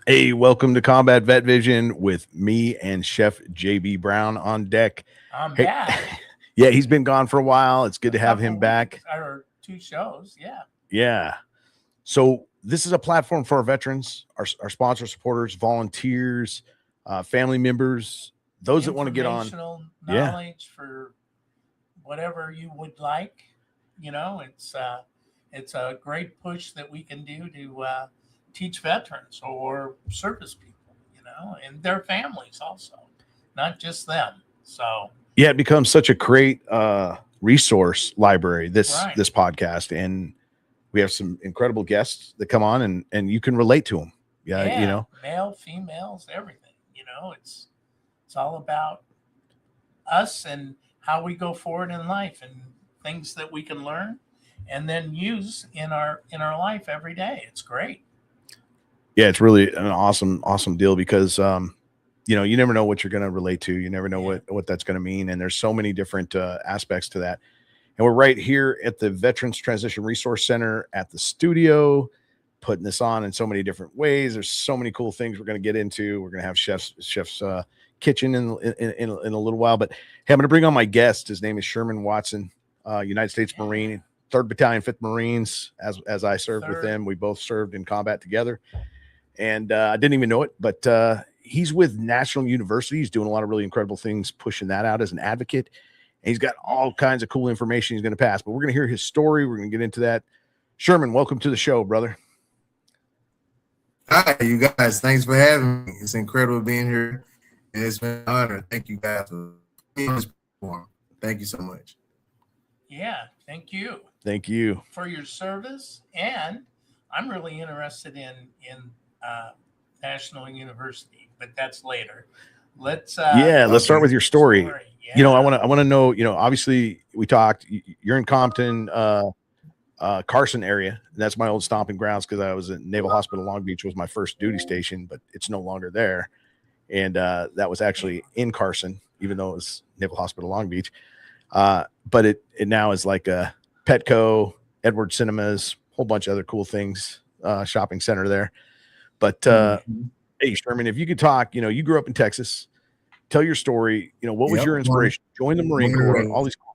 Hey, welcome to Combat Vet Vision with me and Chef JB Brown on deck. I'm Hey, back. yeah, he's been gone for a while. It's good A to have couple him of back. weeks or two shows. Yeah. Yeah. So this is a platform for our veterans, our sponsor supporters, volunteers, family members, those that want to get on. Informational Yeah. knowledge for whatever you would like. It's a great push that we can do to teach veterans or service people, and their families also, not just them. So Yeah, it becomes such a great resource library, this right. this podcast. And we have some incredible guests that come on and you can relate to them. Yeah, Yeah, male, females, everything. It's all about us and how we go forward in life and things that we can learn and then use in our life every day. It's great. yeah, it's really an awesome deal because you never know what you're going to relate to. You never know Yeah. what that's going to mean, and there's so many different aspects to that. And we're right here at the Veterans Transition Resource Center at the studio, putting this on in so many different ways. There's so many cool things we're going to get into. We're going to have chef's kitchen in a little while, but hey, I'm going to bring on my guest. His name is Sherman Watson, United States Marine, 3rd Battalion, 5th Marines. As I served with Third. them, we both served in combat together. And I didn't even know it, but he's with National University. He's doing a lot of really incredible things, pushing that out as an advocate. And he's got all kinds of cool information he's going to pass. But we're going to hear his story. We're going to get into that. Sherman, welcome to the show, brother. Hi, you guys. Thanks for having me. It's incredible being here. And it's been an honor. Thank you guys for being on this platform. Thank you so much. Yeah, thank you Thank you. for your service. And I'm really interested in National University, but that's later. Let's Let's start with your story. Yeah. I want to know, obviously we talked, you're in Compton, Carson area. And that's my old stomping grounds because I was at Naval Hospital Long Beach was my first duty station, but it's no longer there. And that was actually in Carson, even though it was Naval Hospital Long Beach. But it now is like a Petco, Edward Cinemas, whole bunch of other cool things, shopping center there. But hey, Sherman, if you could talk, you grew up in Texas. Tell your story. What was your inspiration? Join the Marine Corps, all these cool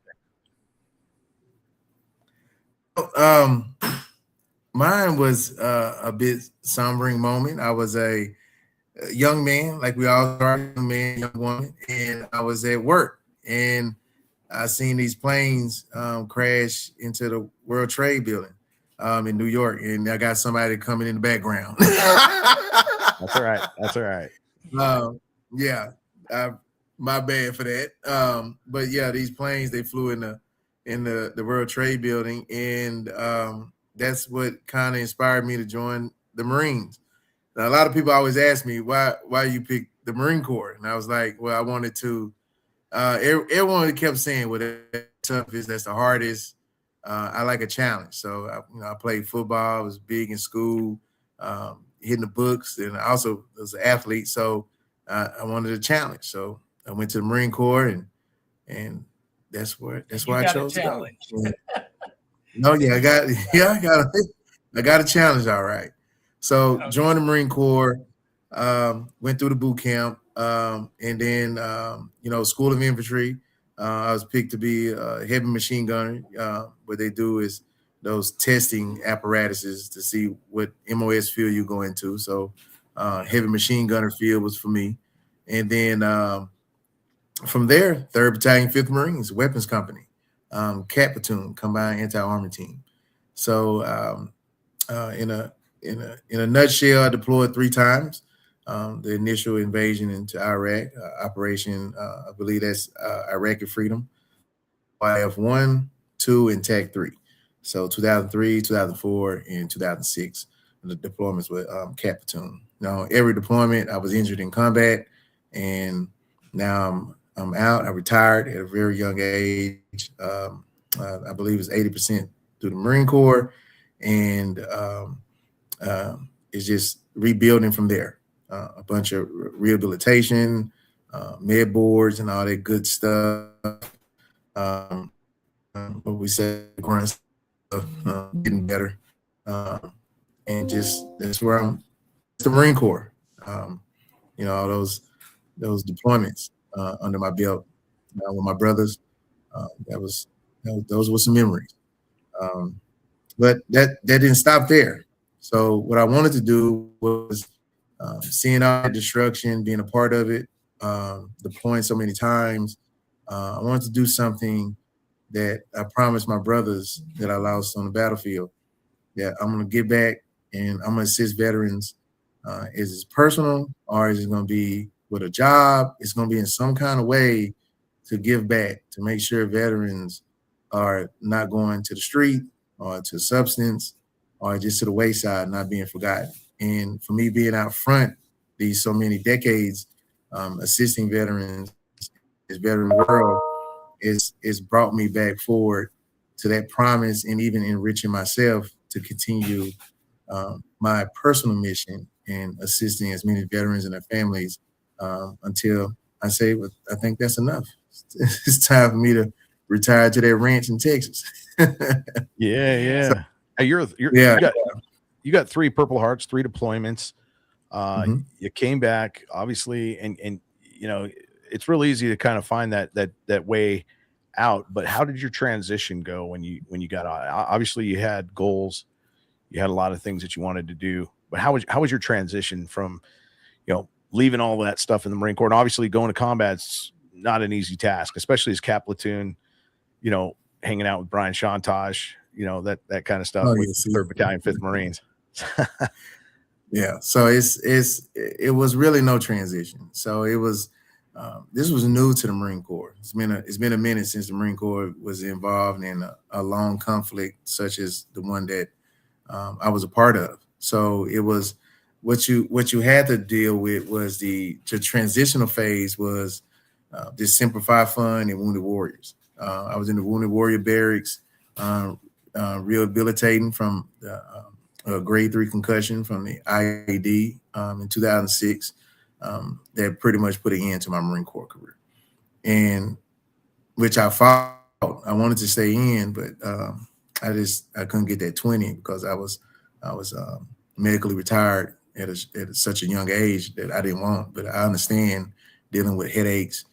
things. Mine was a bit sombering moment. I was a young man, like we all are, young man, young woman, and I was at work, and I seen these planes crash into the World Trade Building in New York, and I got somebody coming in the background. That's all right. That's all right. Yeah, my bad for that. But yeah, these planes, they flew in the World Trade Building, and that's what kind of inspired me to join the Marines. Now, a lot of people always ask me why you picked the Marine Corps, and I was like, well, I wanted to. Everyone kept saying, well, that's toughest, that's the hardest. I like a challenge, so I played football. I was big in school, hitting the books, and I also was an athlete, so I wanted a challenge. So I went to the Marine Corps, and that's why I chose to go. No, yeah, I got a challenge, all right. So joined the Marine Corps, went through the boot camp, and then School of Infantry. I was picked to be a heavy machine gunner. What they do is those testing apparatuses to see what MOS field you go into. So heavy machine gunner field was for me. And then from there, 3rd Battalion, 5th Marines, weapons company, CAT platoon, combined anti-armor team. So in a nutshell, I deployed 3 times. The initial invasion into Iraq, Operation, I believe that's Iraqi Freedom, YF1, 2, and TAC 3. So 2003, 2004, and 2006, the deployments with CAT platoon. Now, every deployment, I was injured in combat, and now I'm out. I retired at a very young age. I believe it's 80% through the Marine Corps, and it's just rebuilding from there. A bunch of rehabilitation, med boards, and all that good stuff. What we said, grunt stuff, getting better, and just that's where I'm. It's the Marine Corps. all those deployments under my belt with my brothers. Those were some memories. But that didn't stop there. So what I wanted to do was seeing all that destruction, being a part of it, deploying so many times. I wanted to do something that I promised my brothers that I lost on the battlefield, that I'm going to get back and I'm going to assist veterans. Is it personal, or is it going to be with a job? It's going to be in some kind of way to give back, to make sure veterans are not going to the street or to substance or just to the wayside, not being forgotten. And for me being out front these so many decades, assisting veterans, this veteran world is brought me back forward to that promise, and even enriching myself to continue my personal mission in assisting as many veterans and their families until I say, well, I think that's enough. It's time for me to retire to that ranch in Texas. Yeah. So, you got 3 Purple Hearts, 3 deployments. You came back, obviously, and it's real easy to kind of find that way out. But how did your transition go when you got out? Obviously, you had goals, you had a lot of things that you wanted to do. But how was your transition from leaving all that stuff in the Marine Corps? And obviously, going to combat's not an easy task, especially as Cap Platoon. Hanging out with Brian Shontosh, that kind of stuff with 3rd Battalion, 5th Marines. Yeah. So it was really no transition. So it was, this was new to the Marine Corps. It's been a minute since the Marine Corps was involved in a long conflict such as the one that I was a part of. So it was what you had to deal with was the transitional phase was this Simplify Fund and Wounded Warriors. I was in the Wounded Warrior barracks, rehabilitating from a grade 3 concussion from the IED in 2006. That pretty much put an end to my Marine Corps career, and which I fought. I wanted to stay in, but I couldn't get that 20 because I was medically retired at such a young age that I didn't want. But I understand dealing with headaches,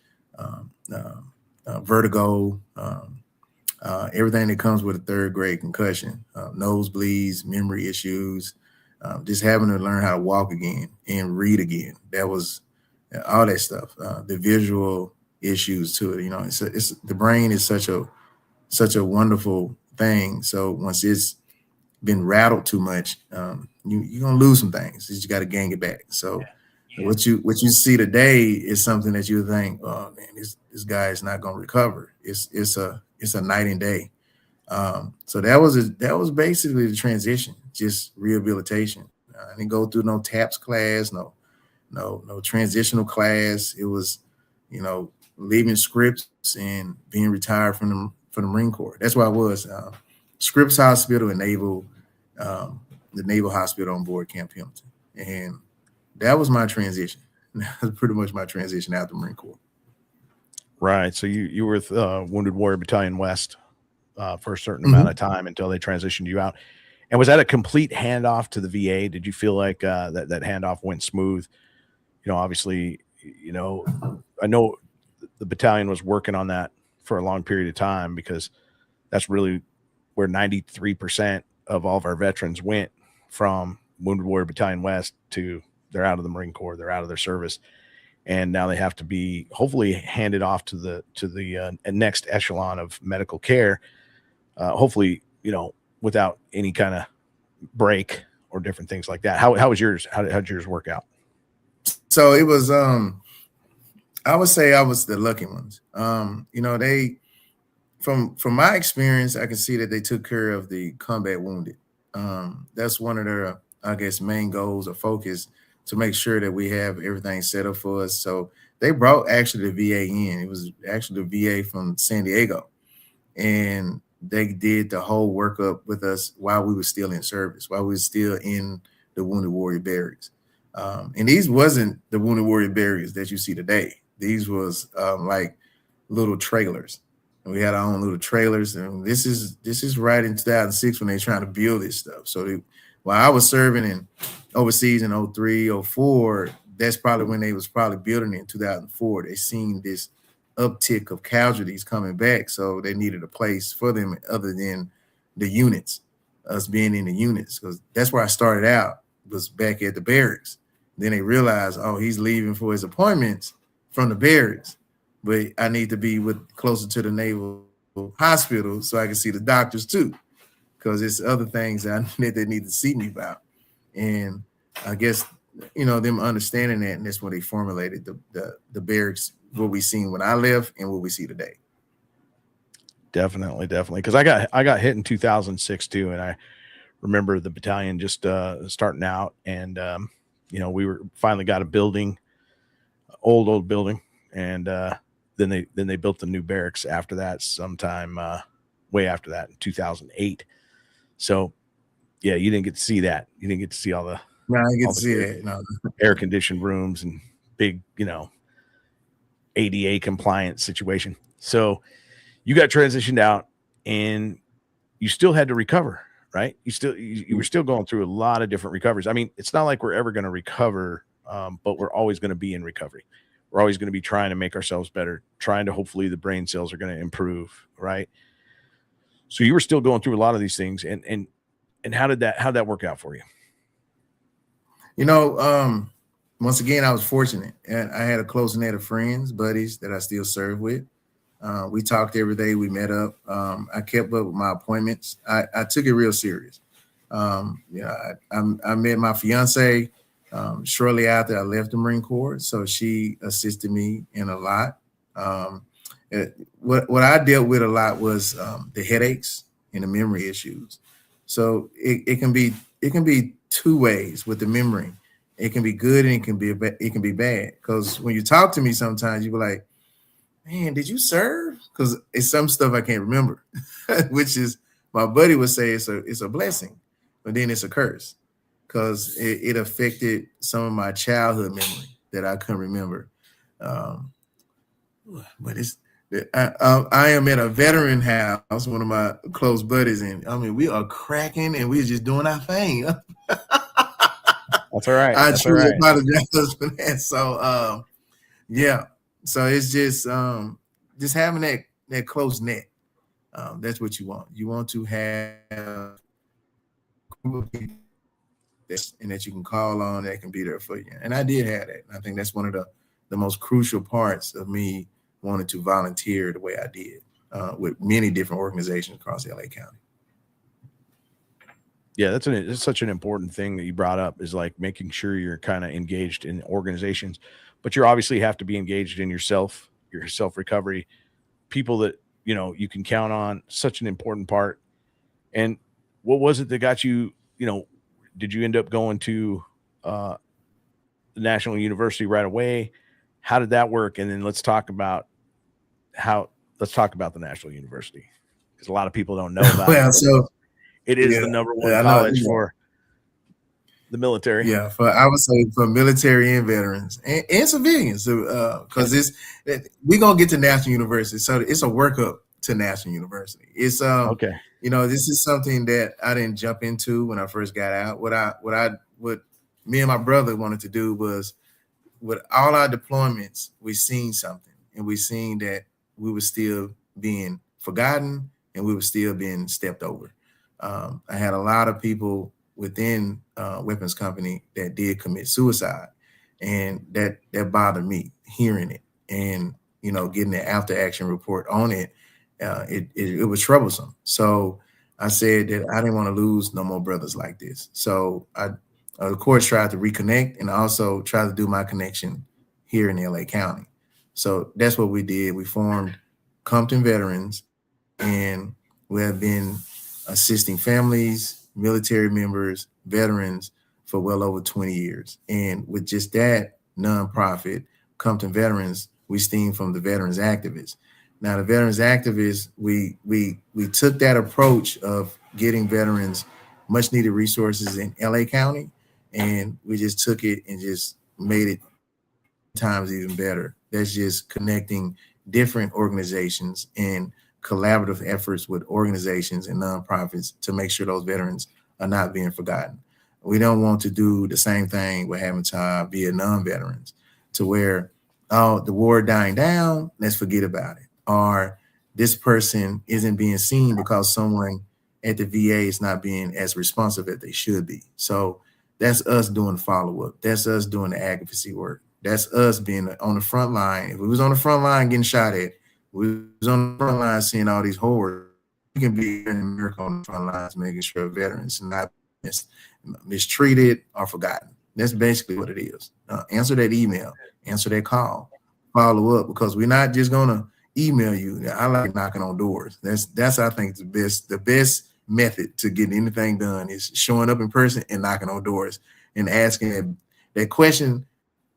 vertigo, everything that comes with a 3rd grade concussion, nosebleeds, memory issues, just having to learn how to walk again and read again. That was all that stuff. The visual issues to it. It's the brain is such a wonderful thing. So once it's been rattled too much, you're gonna lose some things. You got to gain it back. So what you see today is something that you think, oh man, this guy is not gonna recover. It's a night and day. So that was basically the transition, just rehabilitation. I didn't go through no TAPS class, no transitional class. It was, leaving Scripps and being retired from the Marine Corps. That's where I was. Scripps Hospital and the Naval Hospital on board Camp Pendleton. And that was my transition. That was pretty much my transition out the Marine Corps. Right. So you were with Wounded Warrior Battalion West for a certain amount of time until they transitioned you out. And was that a complete handoff to the VA? Did you feel like that handoff went smooth? Obviously, I know the battalion was working on that for a long period of time because that's really where 93% of all of our veterans went from Wounded Warrior Battalion West to they're out of the Marine Corps, they're out of their service. And now they have to be hopefully handed off to the next echelon of medical care. Hopefully, without any kind of break or different things like that. How was yours? How did yours work out? So it was, I would say I was the lucky ones. They, from my experience, I can see that they took care of the combat wounded. That's one of their, I guess, main goals or focus, to make sure that we have everything set up for us. So they brought actually the VA in. It was actually the VA from San Diego. And they did the whole workup with us while we were still in service, while we were still in the Wounded Warrior barracks. And these wasn't the Wounded Warrior barracks that you see today. These was like little trailers. And we had our own little trailers. And this is right in 2006 when they were trying to build this stuff. So while I was serving in overseas in 03, 04, that's probably when they was probably building it in 2004. They seen this uptick of casualties coming back, so they needed a place for them other than the units, us being in the units, because that's where I started out, was back at the barracks. Then they realized, oh, he's leaving for his appointments from the barracks, but I need to be closer to the Naval Hospital so I can see the doctors too, because it's other things that they need to see me about. And I guess, them understanding that, and that's when they formulated the barracks, what we seen when I left and what we see today. Definitely. Because I got hit in 2006 too, and I remember the battalion just starting out, and we finally got a building, old building, and then they built the new barracks after that, sometime way after that in 2008. So yeah, you didn't get to see that. You didn't get to see all the No, I didn't get to see that. No. Air conditioned rooms and big, ADA compliant situation. So you got transitioned out, and you still had to recover, right? You were still going through a lot of different recoveries. I mean, it's not like we're ever going to recover, but we're always going to be in recovery. We're always going to be trying to make ourselves better, trying to, hopefully the brain cells are going to improve, right? So you were still going through a lot of these things, and how'd that work out for you? Once again, I was fortunate, and I had a close net of friends, buddies that I still serve with. We talked every day. We met up. I kept up with my appointments. I took it real serious. I met my fiance shortly after I left the Marine Corps, so she assisted me in a lot. What I dealt with a lot was the headaches and the memory issues. So it can be two ways with the memory. It can be good and it can be bad. Because when you talk to me, sometimes you be like, "Man, did you serve?" Because it's some stuff I can't remember, which is, my buddy would say it's a blessing, but then it's a curse, because it affected some of my childhood memory that I couldn't remember. But I am at a veteran house, one of my close buddies, and I mean, we are cracking and we're just doing our thing. That's all right. I truly apologize for that. So yeah. So it's just having that close net. That's what you want. You want to have a group of people that you can call on, that can be there for you. And I did have that. I think that's one of the most crucial parts of me wanting to volunteer the way I did with many different organizations across LA County. Yeah, that's such an important thing that you brought up, is like making sure you're kind of engaged in organizations, but you obviously have to be engaged in your self recovery, people that, you can count on, such an important part. And what was it that got you, did you end up going to the National University right away? How did that work? And then let's talk about the National University, because a lot of people don't know about it. So it is the number one college for the military. Yeah, I would say for military and veterans and civilians, because we're gonna get to National University, so it's a workup to National University. It's okay. This is something that I didn't jump into when I first got out. What me and my brother wanted to do was, with all our deployments, we seen something, and we seen that we were still being forgotten and we were still being stepped over. I had a lot of people within weapons company that did commit suicide, and that bothered me, hearing it, and getting the after action report on it. It was troublesome. So I said that I didn't want to lose no more brothers like this. So I, of course, tried to reconnect, and also tried to do my connection here in LA County. So that's what we did. We formed Compton Veterans, and we have been assisting families, military members, veterans for well over 20 years. And with just that nonprofit, Compton Veterans, we stem from the veterans activists. Now, the veterans activists, we took that approach of getting veterans much needed resources in LA County, and we just took it and just made it times even better. That's just connecting different organizations and collaborative efforts with organizations and nonprofits to make sure those veterans are not being forgotten. We don't want to do the same thing we're having to our Vietnam veterans, to where, oh, the war dying down, let's forget about it. Or this person isn't being seen because someone at the VA is not being as responsive as they should be. So that's us doing follow-up. That's us doing the advocacy work. That's us being on the front line. If we was on the front line getting shot at, we was on the front line seeing all these horrors, we can be in America on the front lines making sure veterans are not mistreated or forgotten. That's basically what it is. Answer that email, answer that call, follow up, because we're not just going to email you. I like knocking on doors. That's I think the best method to get anything done is showing up in person and knocking on doors and asking that question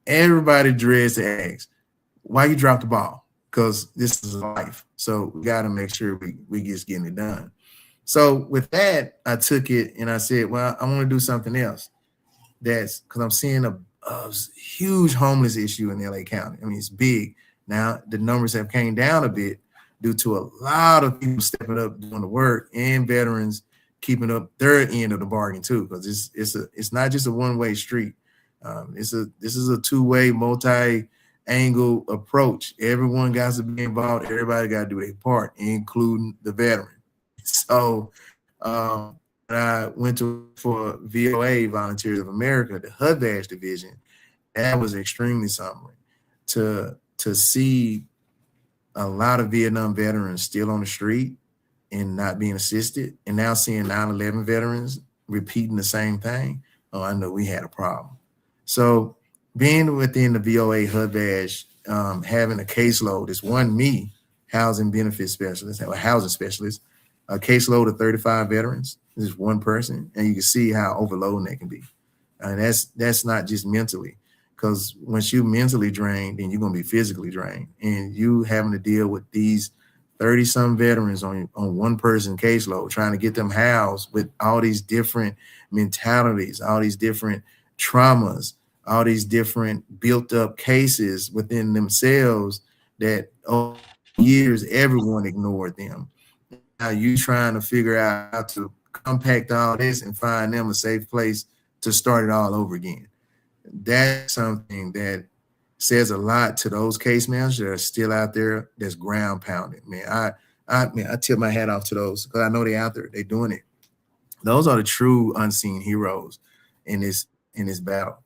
everybody dreads to ask: why you dropped the ball? Because this is life. So we got to make sure we just getting it done. So with that, I took it and I said, well, I want to do something else. That's because I'm seeing a huge homeless issue in LA County. I mean, it's big. Now the numbers have came down a bit due to a lot of people stepping up doing the work and veterans keeping up their end of the bargain too, because it's not just a one-way street. This is a two-way, multi-angle approach. Everyone got to be involved. Everybody got to do their part, including the veteran. So I went for VOA, Volunteers of America, the HUD-VASH division. That was extremely something to see a lot of Vietnam veterans still on the street and not being assisted, and now seeing 9/11 veterans repeating the same thing. Oh, I know we had a problem. So being within the VOA HUD-VASH, having a caseload, it's me, housing benefit specialist, or housing specialist, a caseload of 35 veterans. This is one person, and you can see how overloading that can be. And that's not just mentally, because once you're mentally drained, then you're going to be physically drained. And you having to deal with these 30-some veterans on one person caseload, trying to get them housed with all these different mentalities, all these different traumas, all these different built up cases within themselves that over years everyone ignored them. Now you trying to figure out how to compact all this and find them a safe place to start it all over again. That's something that says a lot to those case managers that are still out there that's ground pounding. Man, I tip my hat off to those, because I know they're out there, they're doing it. Those are the true unseen heroes in this battle.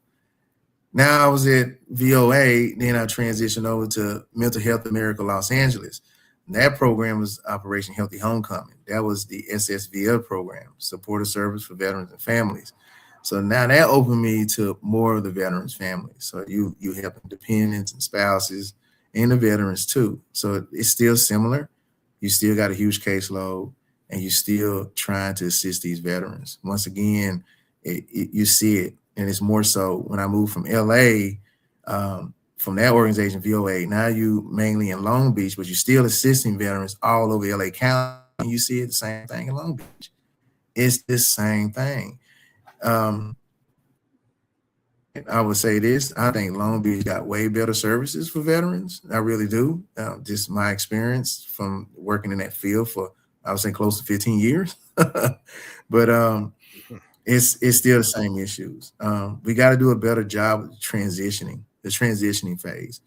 Now I was at VOA, then I transitioned over to Mental Health America Los Angeles. And that program was Operation Healthy Homecoming. That was the SSVF program, Supportive Service for Veterans and Families. So now that opened me to more of the veterans' families. So you help dependents and spouses and the veterans too. So it's still similar. You still got a huge caseload, and you still trying to assist these veterans. Once again, you see it, and it's more so when I moved from LA, from that organization, VOA. Now you mainly in Long Beach, but you're still assisting veterans all over LA County. And you see it the same thing in Long Beach. It's the same thing. I would say this: I think Long Beach got way better services for veterans. I really do. Just my experience from working in that field for, I would say, close to 15 years. But it's still the same issues. We got to do a better job of the transitioning phase.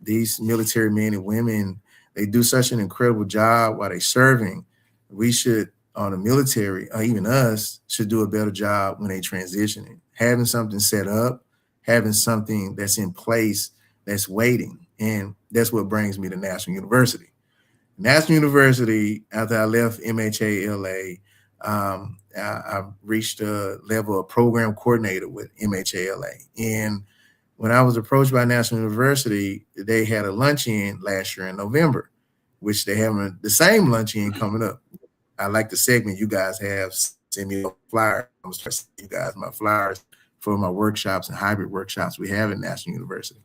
These military men and women, they do such an incredible job while they're serving. We should, or the military, or even us, should do a better job when they transitioning. Having something set up, having something that's in place, that's waiting. And that's what brings me to National University. National University, after I left MHA LA, I reached a level of program coordinator with MHA LA. And when I was approached by National University, they had a luncheon last year in November, which they have the same luncheon coming up. I like the segment you guys have. Send me a flyer. I'm going to start sending you guys my flyers for my workshops and hybrid workshops we have at National University.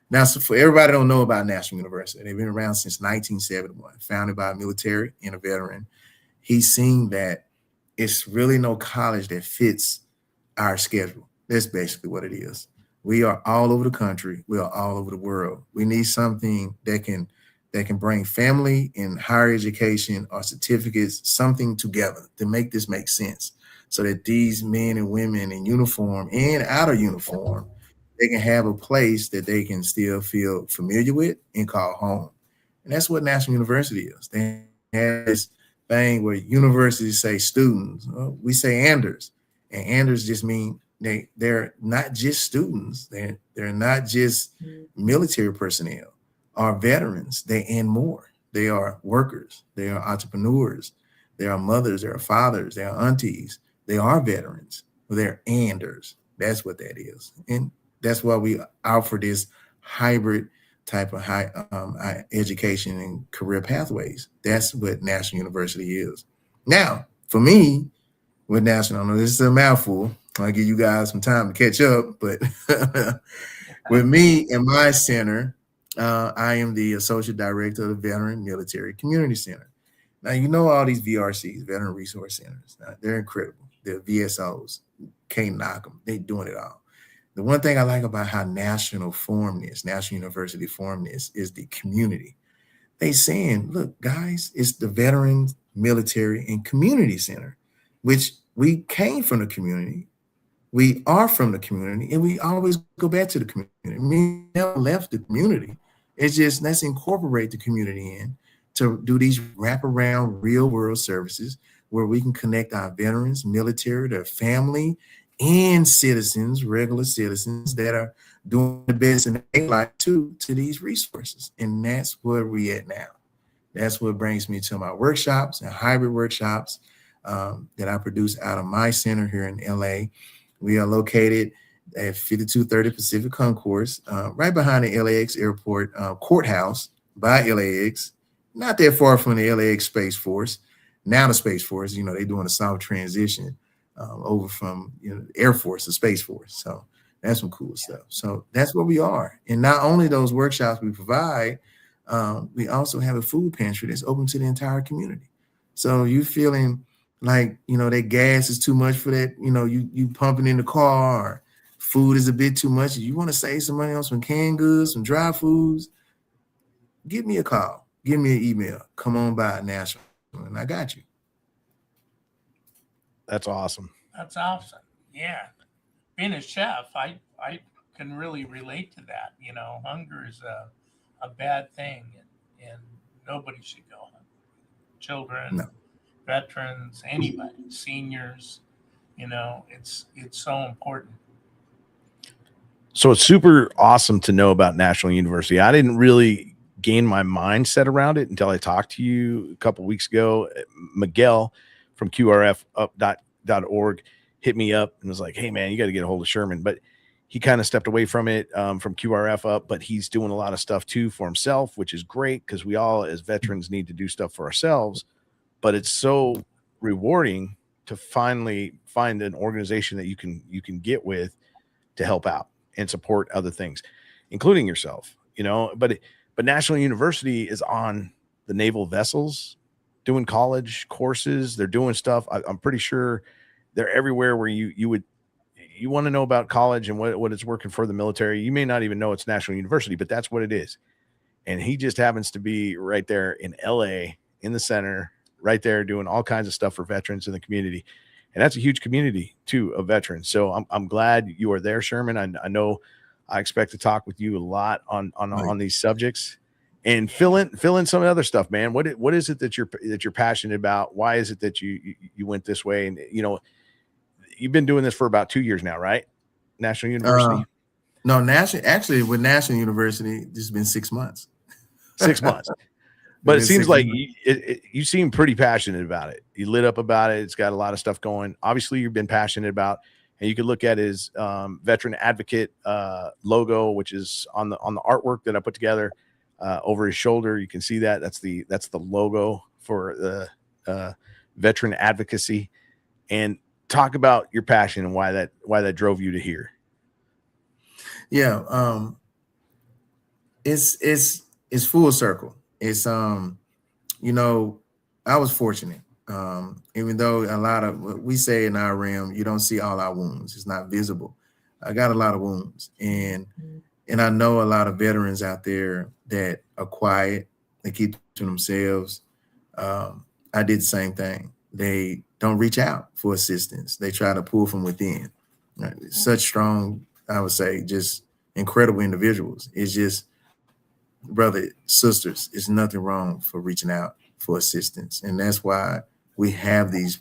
Now, so for everybody that don't know about National University, they've been around since 1971, founded by a military and a veteran. He's seen that it's really no college that fits our schedule. That's basically what it is. We are all over the country. We are all over the world. We need something that can bring family and higher education or certificates, something together to make this make sense. so that these men and women in uniform and out of uniform, they can have a place that they can still feel familiar with and call home. And that's what National University is. They have this thing where universities say students, we say Anders, and Anders just mean they're not just students. They're not just military personnel or veterans. And more. They are workers. They are entrepreneurs. They are mothers. They are fathers. They are aunties. They are veterans. They're Anders. That's what that is. And that's why we offer this hybrid type of high education and career pathways. That's what National University is. Now, for me, with National, I know this is a mouthful. I'll give you guys some time to catch up, but with me in my center, I am the Associate Director of the Veteran Military Community Center. Now, you know all these VRCs, Veteran Resource Centers. They're incredible. They're VSOs. Can't knock them. They're doing it all. The one thing I like about how National University formed this, is the community. They saying, look, guys, it's the Veteran Military and Community Center, which we came from the community. We are from the community, and we always go back to the community. We never left the community. It's just, let's incorporate the community in to do these wraparound real world services where we can connect our veterans, military, their family, and citizens, regular citizens that are doing the best in their life to these resources. And that's where we at now. That's what brings me to my workshops and hybrid workshops that I produce out of my center here in LA. We are located at 5230 Pacific Concourse, right behind the LAX Airport courthouse by LAX, not that far from the LAX Space Force. Now the Space Force, they're doing a soft transition over from Air Force to Space Force. So that's some cool stuff. So that's where we are. And not only those workshops we provide, we also have a food pantry that's open to the entire community. So you feeling like, that gas is too much for that, you pumping in the car, or food is a bit too much. You want to save some money on some canned goods, some dry foods, give me a call, give me an email, come on by National, and I got you. That's awesome. That's awesome. Yeah. Being a chef, I can really relate to that. Hunger is a bad thing, and nobody should go hungry. Children, No. Veterans, anybody, seniors, it's so important. So it's super awesome to know about National University. I didn't really gain my mindset around it until I talked to you a couple of weeks ago. Miguel from QRFup.org hit me up and was like, hey man, you got to get a hold of Sherman. But he kind of stepped away from it, from QRF Up, but he's doing a lot of stuff too for himself, which is great because we all as veterans need to do stuff for ourselves. But it's so rewarding to finally find an organization that you can get with to help out and support other things, including yourself, but National University is on the naval vessels doing college courses. They're doing stuff. I'm pretty sure they're everywhere where you want to know about college and what it's working for the military. You may not even know it's National University, but that's what it is. And he just happens to be right there in LA in the center, right there doing all kinds of stuff for veterans in the community. And that's a huge community too of veterans. So I'm glad you are there, Sherman. I know I expect to talk with you a lot on these subjects, and fill in some of the other stuff, man. What is it that you're passionate about? Why is it that you went this way? And you've been doing this for about 2 years now, right? National University. No, with National University, this has been 6 months. 6 months. But it seems like you seem pretty passionate about it. You lit up about it. It's got a lot of stuff going. Obviously, you've been passionate about, and you can look at his Veteran Advocate logo, which is on the artwork that I put together over his shoulder. You can see that. That's the logo for the Veteran Advocacy. And talk about your passion and why that drove you to here. Yeah, it's full circle. It's I was fortunate. Even though a lot of what we say in our realm, you don't see all our wounds. It's not visible. I got a lot of wounds, and I know a lot of veterans out there that are quiet. They keep to themselves. I did the same thing. they don't reach out for assistance. They try to pull from within. Right? Such strong, I would say, just incredible individuals. It's just, brother, sisters, it's nothing wrong for reaching out for assistance. And that's why we have these,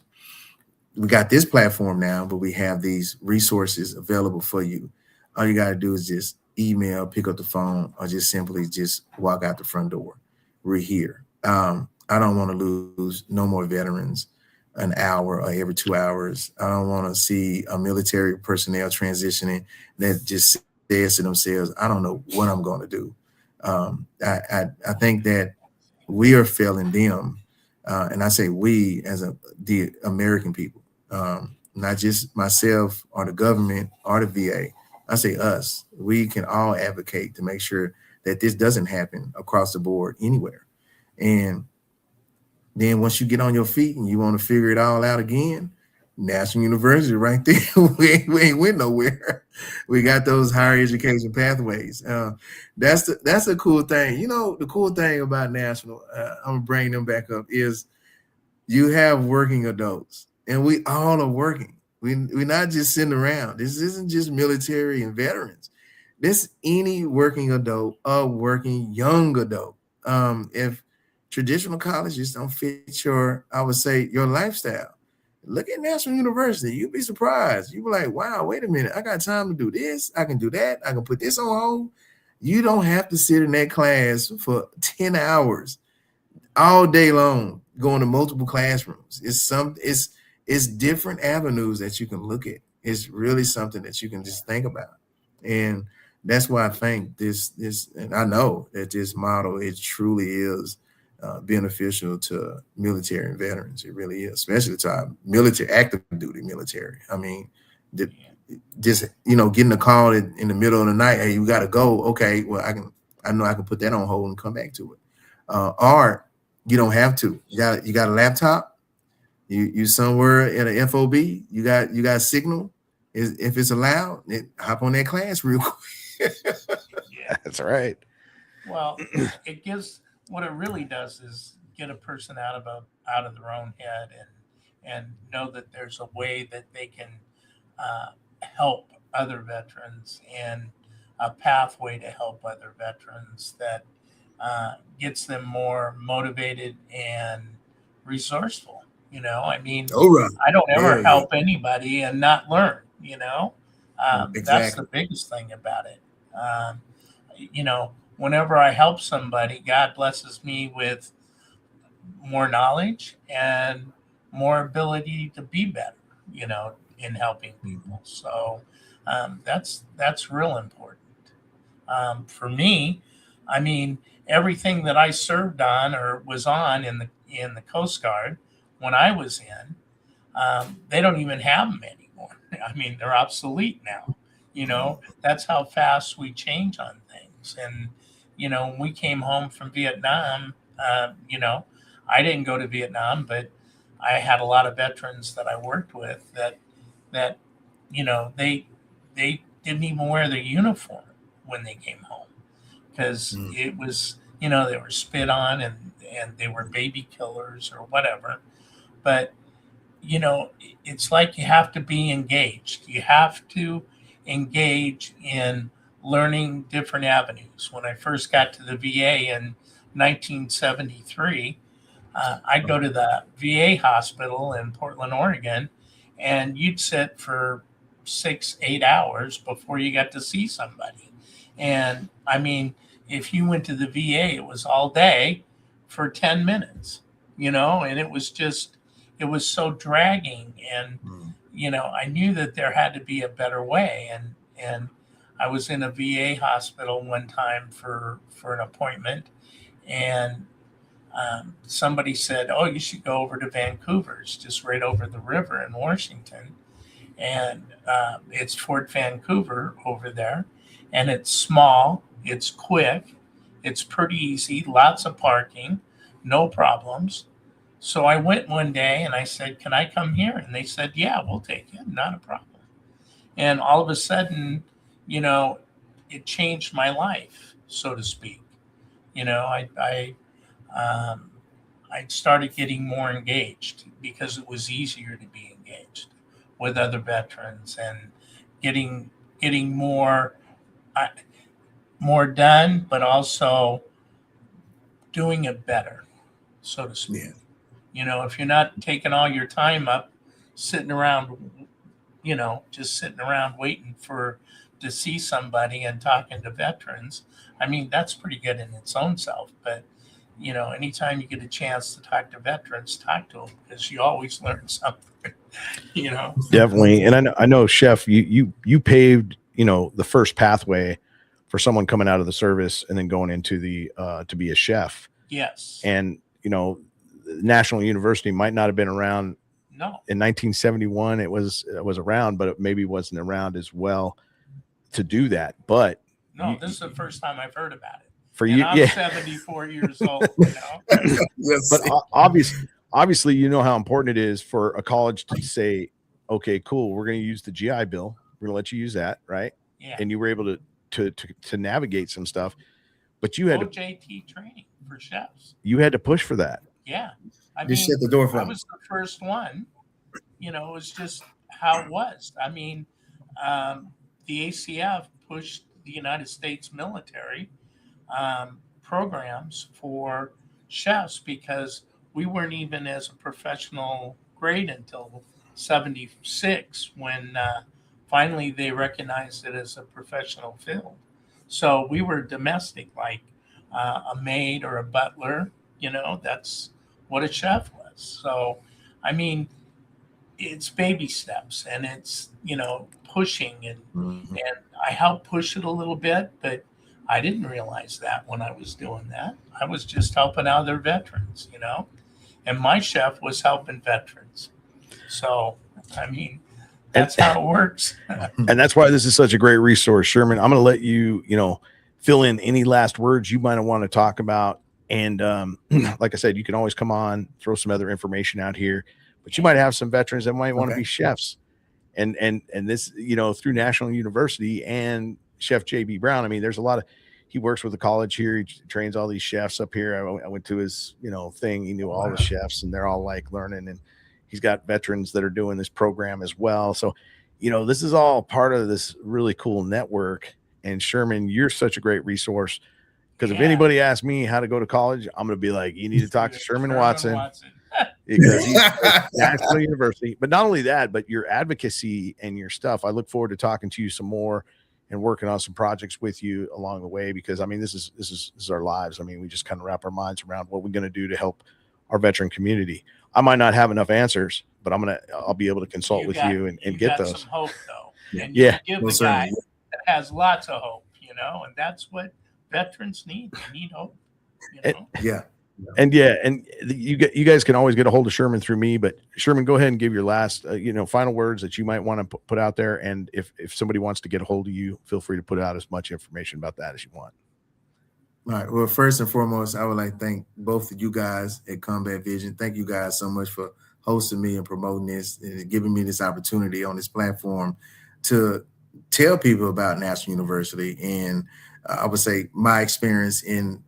we got this platform now, but we have these resources available for you. All you got to do is just email, pick up the phone, or just simply just walk out the front door. We're here. I don't want to lose no more veterans an hour or every 2 hours. I don't want to see a military personnel transitioning that just says to themselves, I don't know what I'm going to do. I think that we are failing them. And I say we as the American people, not just myself or the government or the VA. I say us. We can all advocate to make sure that this doesn't happen across the board anywhere. And then once you get on your feet and you want to figure it all out again, National University right there, we ain't went nowhere. We got those higher education pathways. That's a cool thing. You know, the cool thing about National, I'm bringing them back up, is you have working adults, and we all are working. We're not just sitting around. This isn't just military and veterans. This any working adult, a working young adult. If traditional colleges don't fit your, I would say, your lifestyle, look at National University. You'd be surprised. You'd be like, wow, wait a minute. I got time to do this. I can do that. I can put this on hold. You don't have to sit in that class for 10 hours all day long, going to multiple classrooms. It's different avenues that you can look at. It's really something that you can just think about. And that's why I think this, and I know that this model, it truly is beneficial to military and veterans. It really is, especially to our military, active duty military. I mean, just, getting a call in the middle of the night, hey, you got to go. Okay, well, I know I can put that on hold and come back to it. Or you don't have to. You got a laptop. You somewhere at an FOB. You got signal. If it's allowed, hop on that class real quick. Yeah, That's right. Well, it gives, what it really does is get a person out of their own head and know that there's a way that they can help other veterans, and a pathway to help other veterans that gets them more motivated and resourceful. I mean, Right. I don't ever help anybody and not learn. That's Exactly. the biggest thing about it. Whenever I help somebody, God blesses me with more knowledge and more ability to be better, in helping people. So that's real important. For me, I mean, everything that I served on or was on in the Coast Guard when I was in, they don't even have them anymore. I mean, they're obsolete now. That's how fast we change on things. And when we came home from Vietnam, I didn't go to Vietnam, but I had a lot of veterans that I worked with that they didn't even wear their uniform when they came home, because it was, they were spit on and they were baby killers or whatever. But it's like you have to be engaged. You have to engage in learning different avenues. When I first got to the VA in 1973, I'd go to the VA hospital in Portland, Oregon, and you'd sit for 6-8 hours before you got to see somebody. And I mean, if you went to the VA, it was all day for 10 minutes, and it was so dragging. And, I knew that there had to be a better way. And I was in a VA hospital one time for an appointment, and somebody said, oh, you should go over to Vancouver's, just right over the river in Washington. And it's Fort Vancouver over there. And it's small, it's quick, it's pretty easy, lots of parking, no problems. So I went one day and I said, can I come here? And they said, yeah, we'll take you, not a problem. And all of a sudden, it changed my life, so to speak. I I started getting more engaged because it was easier to be engaged with other veterans and getting more more done, but also doing it better, so to speak. Yeah. You know, if you're not taking all your time up sitting around, just sitting around waiting to see somebody and talking to veterans, I mean, that's pretty good in its own self. But, anytime you get a chance to talk to veterans, talk to them, because you always learn something, Definitely. And I know, Chef, you paved, the first pathway for someone coming out of the service and then going into the to be a chef. Yes. And, National University might not have been around. No. In 1971, it was around, but it maybe wasn't around as well to do that. But no, this is the first time I've heard about it. For and you, I'm 74 years old. Yes. But obviously, how important it is for a college to say, "Okay, cool, we're going to use the GI Bill. We're going to let you use that, right?" Yeah. And you were able to navigate some stuff, but you had OJT training for chefs. You had to push for that. Yeah. I shut the door for I was the first one. It was just how it was. I mean, the ACF pushed the United States military programs for chefs because we weren't even as a professional grade until 76 when finally they recognized it as a professional field. So we were domestic, like a maid or a butler. That's what a chef was. So, I mean, it's baby steps and it's, pushing and I helped push it a little bit, but I didn't realize that when I was doing that. I was just helping out their veterans, and my chef was helping veterans. So, I mean, that's how it works. And that's why this is such a great resource, Sherman. I'm going to let you, fill in any last words you might want to talk about. And like I said, you can always come on, throw some other information out here, but you might have some veterans that might want to be chefs. And this, through National University and Chef J.B. Brown, I mean, there's a lot of, he works with the college here. He trains all these chefs up here. I went to his, thing. He knew all the chefs and they're all like learning, and he's got veterans that are doing this program as well. So, this is all part of this really cool network. And Sherman, you're such a great resource. Because if anybody asks me how to go to college, I'm going to be like, you need to talk to Sherman Watson because he's at National University. But not only that, but your advocacy and your stuff. I look forward to talking to you some more and working on some projects with you along the way, because I mean, this is our lives. I mean, we just kind of wrap our minds around what we're going to do to help our veteran community. I might not have enough answers, but I'll be able to consult with you and get those. Some hope though. And yeah. You give the guy that has lots of hope, and that's what veterans need. They need hope. And you guys can always get a hold of Sherman through me, but Sherman, go ahead and give your last final words that you might want to put out there. And if somebody wants to get a hold of you, feel free to put out as much information about that as you want. All right. Well, first and foremost, I would like to thank both of you guys at Combat Vision. Thank you guys so much for hosting me and promoting this and giving me this opportunity on this platform to tell people about National University and I would say my experience in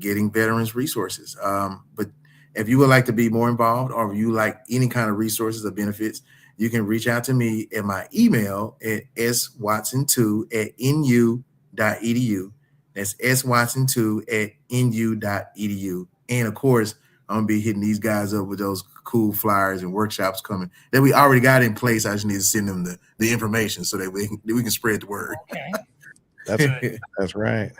getting veterans resources. But if you would like to be more involved, or if you like any kind of resources or benefits, you can reach out to me at my email at swatson2@nu.edu. That's swatson2@nu.edu. And of course, I'm gonna be hitting these guys up with those cool flyers and workshops coming that we already got in place. I just need to send them the information so that we can spread the word. Okay. That's right.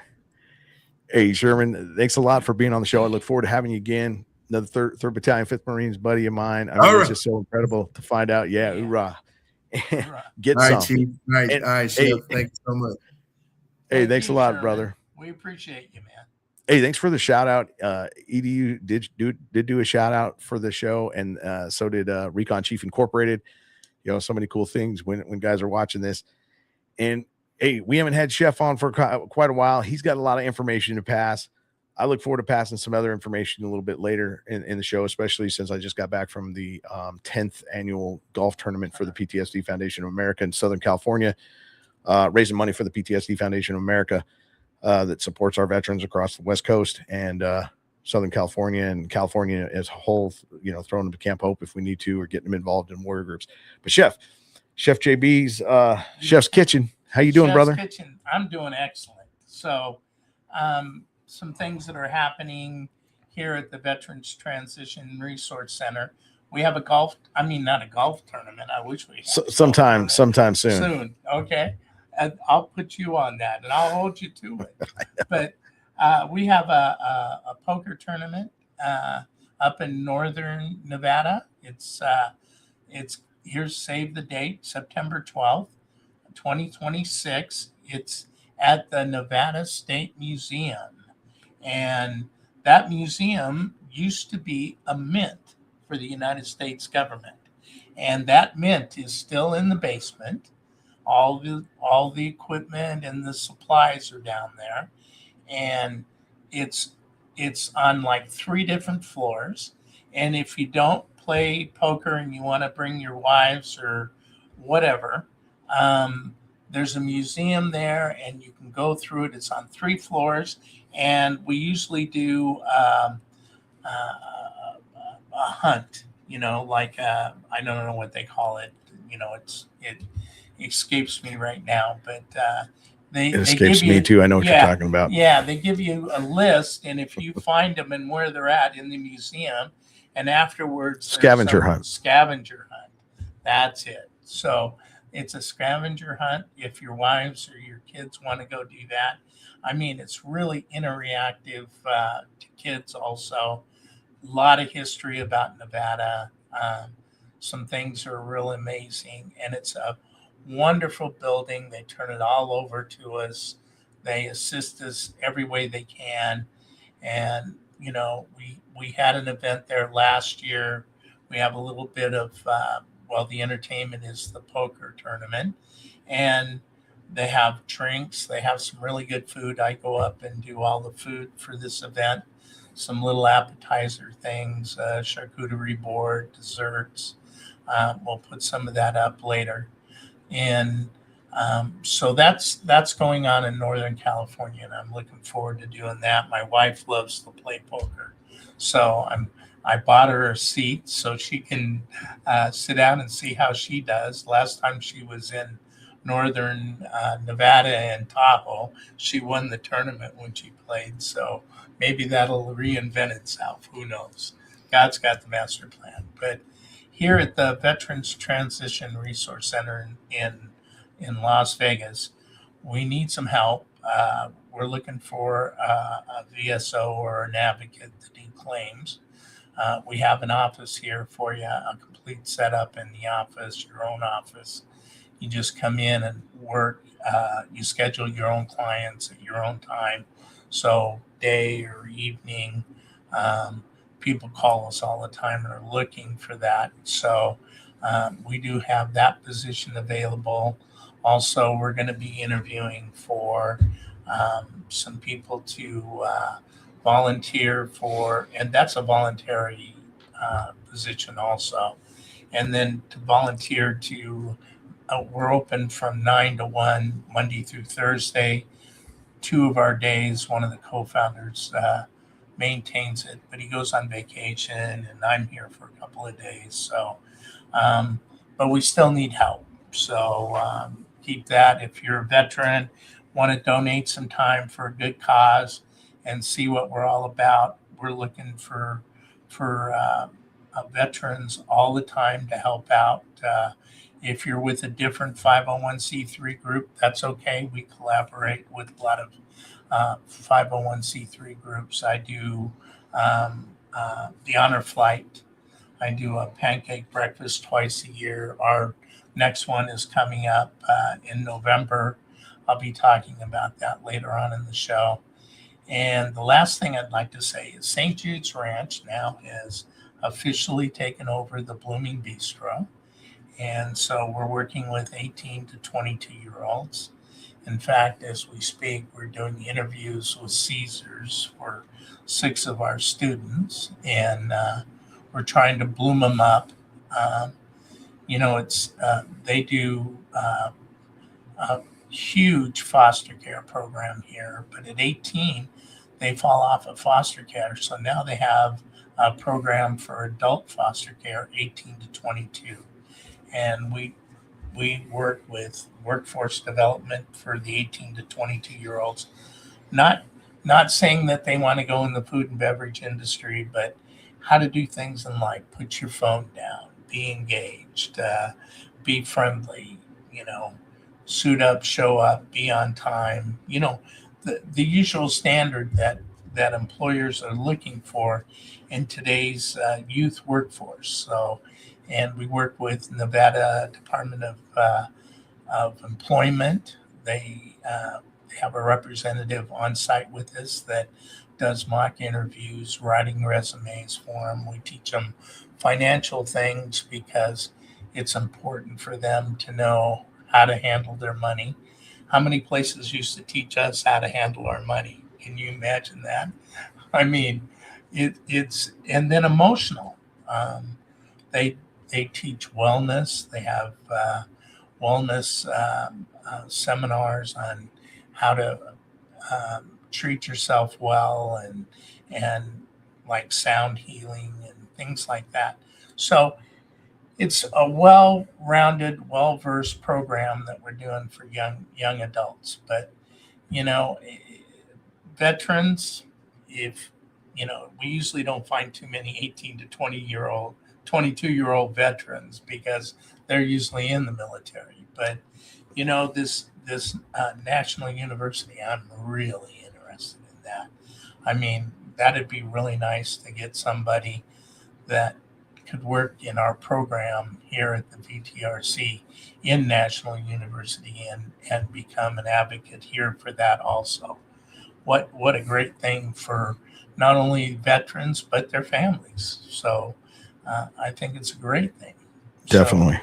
Hey, Sherman, thanks a lot for being on the show. I look forward to having you again. Another 3rd Battalion, 5th Marines buddy of mine. I mean, it's just so incredible to find out. Yeah, hoorah. Get all some. Right, Chief. All right, Chef. Thank you so much. Hey, thanks a lot, Sherman. brother. We appreciate you, man. Hey, thanks for the shout out. EDU did do a shout out for the show, and so did Recon Chief Incorporated. So many cool things when guys are watching this. And hey, we haven't had Chef on for quite a while. He's got a lot of information to pass. I look forward to passing some other information a little bit later in the show, especially since I just got back from the 10th annual golf tournament for the PTSD Foundation of America in Southern California, raising money for the PTSD Foundation of America that supports our veterans across the West Coast. And Southern California and California as a whole, throwing them to Camp Hope if we need to, or getting them involved in warrior groups. But Chef JB's Chef's Kitchen. How you doing, Chef's brother? Kitchen. I'm doing excellent. So some things that are happening here at the Veterans Transition Resource Center. We have not a golf tournament. I wish we had sometime soon. Okay. I'll put you on that and I'll hold you to it. But we have a poker tournament up in northern Nevada. It's here's save the date, September 12th, 2026. It's at the Nevada State Museum. And that museum used to be a mint for the United States government. And that mint is still in the basement. All the equipment and the supplies are down there. And it's on like 3 different floors. And if you don't play poker and you want to bring your wives or whatever, there's a museum there and you can go through it. It's on 3 floors. And we usually do a hunt, I don't know what they call it. It escapes me right now, but it escapes me too. I know what you're talking about. Yeah, they give you a list, and if you find them and where they're at in the museum, and afterwards scavenger hunt. That's it. So it's a scavenger hunt. If your wives or your kids want to go do that, it's really interactive to kids also. A lot of history about Nevada. Some things are real amazing, and it's a wonderful building. They turn it all over to us. They assist us every way they can. And, we had an event there last year. We have a little bit of, the entertainment is the poker tournament. And they have drinks. They have some really good food. I go up and do all the food for this event. Some little appetizer things, charcuterie board, desserts. We'll put some of that up later. And so that's going on in Northern California, and I'm looking forward to doing that. My wife loves to play poker, so I bought her a seat so she can sit down and see how she does. Last time she was in Northern Nevada and Tahoe, she won the tournament when she played. So maybe that'll reinvent itself. Who knows? God's got the master plan. But here at the Veterans Transition Resource Center in Las Vegas, we need some help. We're looking for a VSO or an advocate to do claims. We have an office here for you, a complete setup in the office, your own office. You just come in and work. You schedule your own clients at your own time. So day or evening, people call us all the time and are looking for that. So we do have that position available. Also, we're going to be interviewing for some people to volunteer for, and that's a voluntary position also. And then to volunteer to, we're open from 9 to 1, Monday through Thursday. 2 of our days, one of the co-founders maintains it, but he goes on vacation and I'm here for a couple of days. So, but we still need help. So keep that. If you're a veteran, want to donate some time for a good cause and see what we're all about, we're looking for veterans all the time to help out. If you're with a different 501c3 group, that's okay. We collaborate with a lot of 501c3 groups. I do the Honor Flight. I do a pancake breakfast twice a year. Our next one is coming up in November. I'll be talking about that later on in the show. And the last thing I'd like to say is St. Jude's Ranch now has officially taken over the Blooming Bistro. And so we're working with 18 to 22-year-olds. In fact, as we speak, we're doing interviews with Caesars for 6 of our students, and we're trying to bloom them up. They do a huge foster care program here, but at 18, they fall off of foster care. So now they have a program for adult foster care, 18 to 22. And we work with workforce development for the 18 to 22-year-olds. Not saying that they want to go in the food and beverage industry, but how to do things in life. Put your phone down, be engaged, be friendly, suit up, show up, be on time, the usual standard that employers are looking for in today's youth workforce. So, and we work with Nevada Department of Employment. They have a representative on site with us that does mock interviews, writing resumes for them. We teach them financial things because it's important for them to know how to handle their money. How many places used to teach us how to handle our money? Can you imagine that? I mean, it's and then emotional. They teach wellness. They have wellness seminars on how to treat yourself well and like sound healing and things like that. So it's a well-rounded, well-versed program that we're doing for young adults. But veterans, if we usually don't find too many 18 to 22-year-old veterans because they're usually in the military. But this national university, I'm really interested in that. I mean, that'd be really nice to get somebody that could work in our program here at the VTRC in National University and become an advocate here for that also. What a great thing for not only veterans, but their families. So I think it's a great thing. Definitely.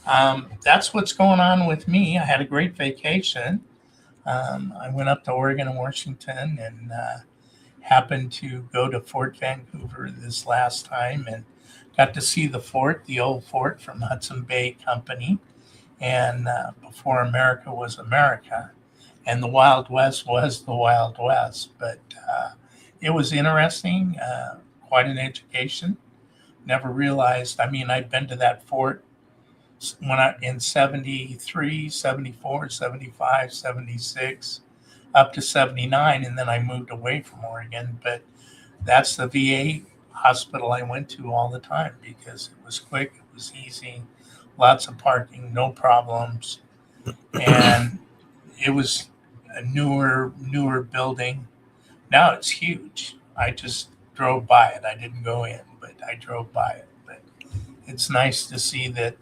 So, that's what's going on with me. I had a great vacation. I went up to Oregon and Washington and happened to go to Fort Vancouver this last time and got to see the fort, the old fort from Hudson Bay Company. And before America was America. And the Wild West was the Wild West. But it was interesting, quite an education. Never realized, I'd been to that fort in 73, 74, 75, 76, up to 79, and then I moved away from Oregon. But that's the VA hospital I went to all the time because it was quick, it was easy, lots of parking, no problems. And it was a newer building. Now it's huge. I just drove by it. I didn't go in, but I drove by it. But it's nice to see that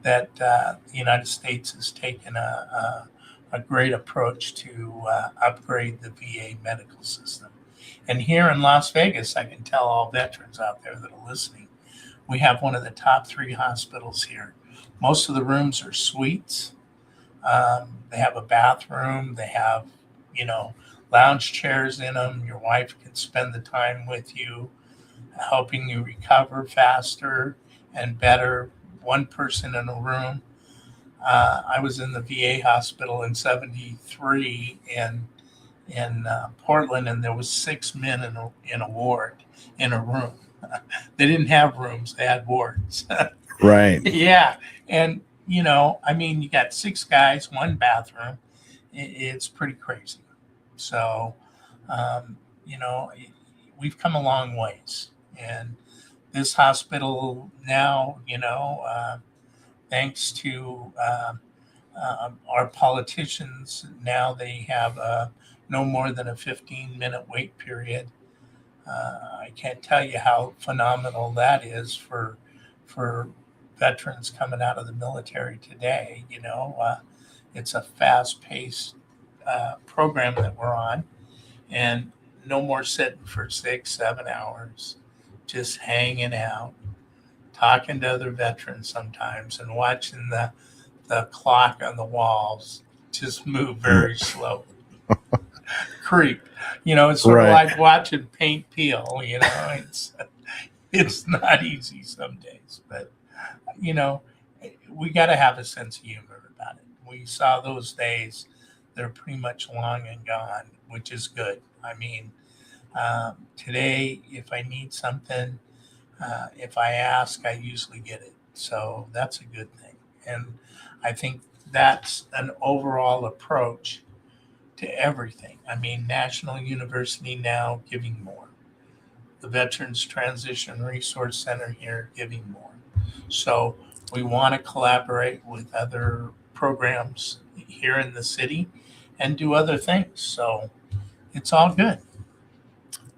the United States has taken a great approach to upgrade the VA medical system. And here in Las Vegas, I can tell all veterans out there that are listening, we have one of the top 3 hospitals here. Most of the rooms are suites. They have a bathroom. They have, lounge chairs in them. Your wife can spend the time with you, helping you recover faster and better. One person in a room. I was in the VA hospital in 73 in Portland, and there was 6 men in a ward in a room. They didn't have rooms; they had wards. Right. Yeah, and you got 6 guys, 1 bathroom. It's pretty crazy. So, we've come a long ways, and this hospital now, thanks to our politicians, now they have no more than a 15-minute wait period. I can't tell you how phenomenal that is for veterans coming out of the military today. It's a fast-paced program that we're on, and no more sitting for 6-7 hours, just hanging out, talking to other veterans sometimes, and watching the clock on the walls just move very slow. Creep. It's sort of like watching paint peel. It's not easy some days, but we got to have a sense of humor about it. We saw those days; they're pretty much long and gone, which is good. Today, if I need something, if I ask, I usually get it. So that's a good thing. And I think that's an overall approach to everything. I mean, National University now giving more. The Veterans Transition Resource Center here giving more. So we want to collaborate with other programs here in the city and do other things. So it's all good.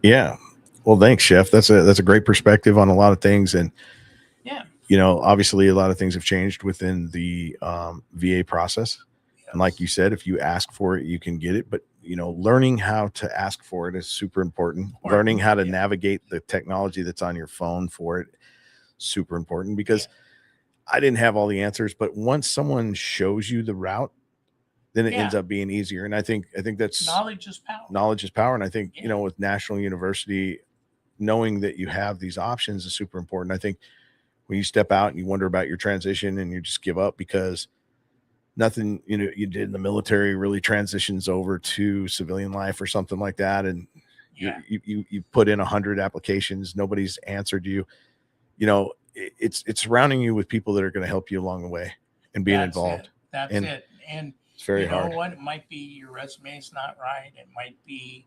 Yeah. Well, thanks, Chef. That's a great perspective on a lot of things. And, Yeah. obviously a lot of things have changed within the VA process. Yes. And like you said, if you ask for it, you can get it. But, learning how to ask for it is super important. Learning how to navigate the technology that's on your phone for it, super important, because I didn't have all the answers. But once someone shows you the route, then it ends up being easier. And I think that's knowledge is power. Knowledge is power. And I think, with National University, knowing that you have these options is super important. I think when you step out and you wonder about your transition and you just give up because nothing, you did in the military really transitions over to civilian life or something like that. And you put in 100 applications, nobody's answered you. It's surrounding you with people that are going to help you along the way and being involved. That's it. And it's very hard. You know what? It might be your resume's not right. It might be,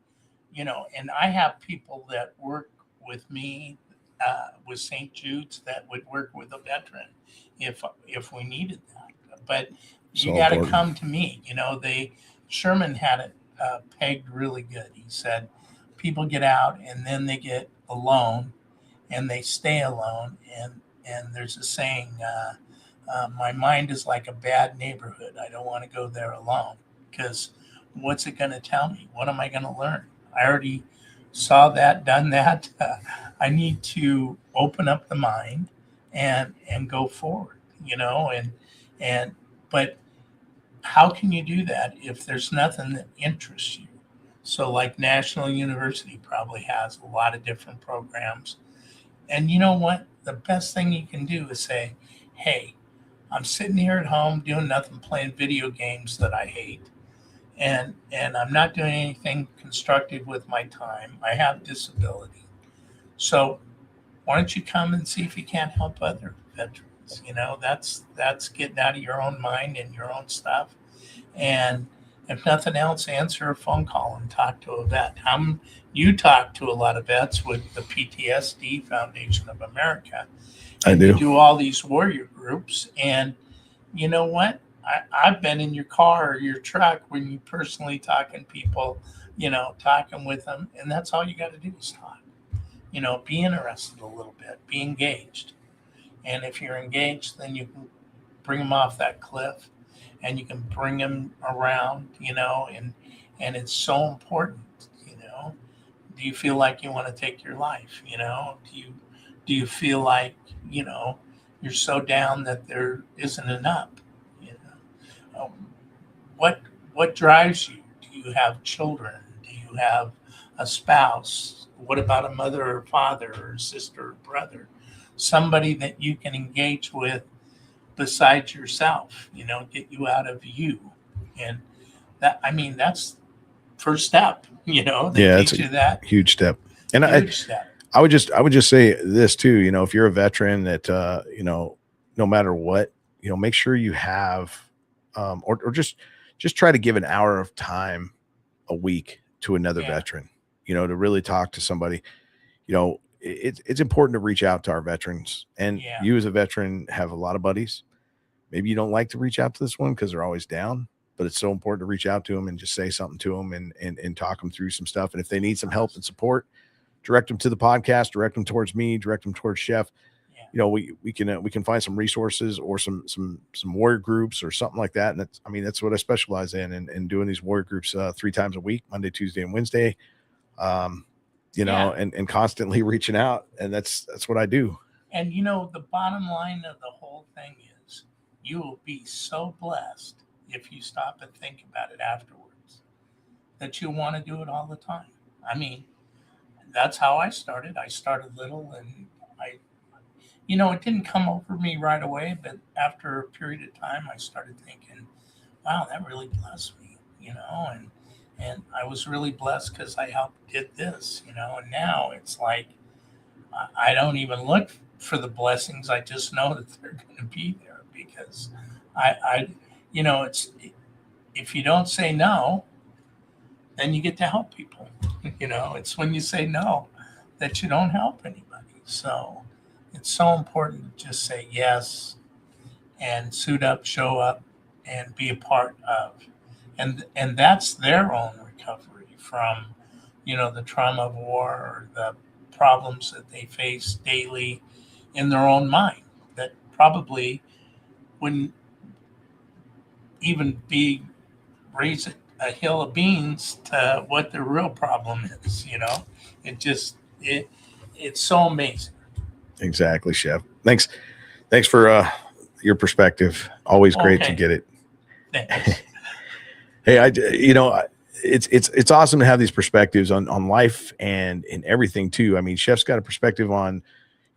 and I have people that work with me with St. Jude's that would work with a veteran if we needed that. But you got to come to me. Sherman had it pegged really good. He said people get out and then they get alone and they stay alone. And there's a saying, my mind is like a bad neighborhood. I don't want to go there alone because what's it going to tell me? What am I going to learn? I already saw that, done that. I need to open up the mind and go forward, but how can you do that if there's nothing that interests you? So like National University probably has a lot of different programs. And you know what? The best thing you can do is say, hey, I'm sitting here at home doing nothing, playing video games that I hate. And I'm not doing anything constructive with my time. I have disability. So why don't you come and see if you can't help other veterans? That's getting out of your own mind and your own stuff. And if nothing else, answer a phone call and talk to a vet. You talk to a lot of vets with the PTSD Foundation of America. I do. You do all these warrior groups. And you know what? I've been in your car or your truck when you personally talking people, talking with them. And that's all you got to do is talk. Be interested a little bit, be engaged. And if you're engaged, then you can bring them off that cliff and you can bring them around, and it's so important, Do you feel like you want to take your life? Do you feel like, you're so down that there isn't enough? What drives you? Do you have children? Do you have a spouse? What about a mother or father or sister or brother? Somebody that you can engage with besides yourself, get you out of you. And that's first step, they teach you that. Huge step. And step. I would just say this too, if you're a veteran that, no matter what, make sure you have, or just try to give an hour of time a week to another veteran, to really talk to somebody. It's important to reach out to our veterans, and you as a veteran have a lot of buddies. Maybe you don't like to reach out to this one because they're always down, but it's so important to reach out to them and just say something to them and talk them through some stuff. And if they need some help and support, direct them to the podcast, direct them towards me, direct them towards Chef. We can find some resources or some warrior groups or something like that. And that's what I specialize in, and doing these warrior groups 3 times a week, Monday, Tuesday, and Wednesday. And constantly reaching out. And that's what I do. And, the bottom line of the whole thing is you will be so blessed if you stop and think about it afterwards that you want to do it all the time. That's how I started. I started little and it didn't come over me right away, but after a period of time, I started thinking, wow, that really blessed me, And I was really blessed because I helped get this, and now it's like I don't even look for the blessings. I just know that they're going to be there because it's if you don't say no, then you get to help people. It's when you say no that you don't help anybody. So it's so important to just say yes and suit up, show up, and be a part of. And that's their own recovery from, the trauma of war or the problems that they face daily in their own mind that probably wouldn't even be raising a hill of beans to what the real problem is. It's so amazing. Exactly, Chef. Thanks for your perspective. Always great to get it. Thanks. Hey, it's awesome to have these perspectives on life and in everything too. I mean, Chef's got a perspective on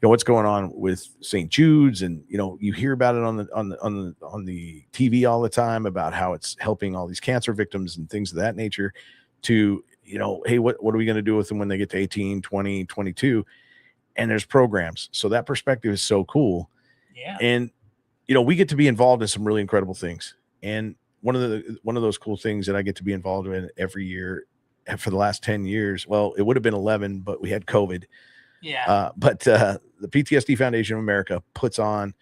what's going on with St. Jude's, and you hear about it on the TV all the time about how it's helping all these cancer victims and things of that nature. To hey, what are we going to do with them when they get to 18, 20, 22? And there's programs. So that perspective is so cool. Yeah. And we get to be involved in some really incredible things. And one of those cool things that I get to be involved in every year for the last 10 years. Well, it would have been 11, but we had COVID. Yeah. But the PTSD Foundation of America puts on,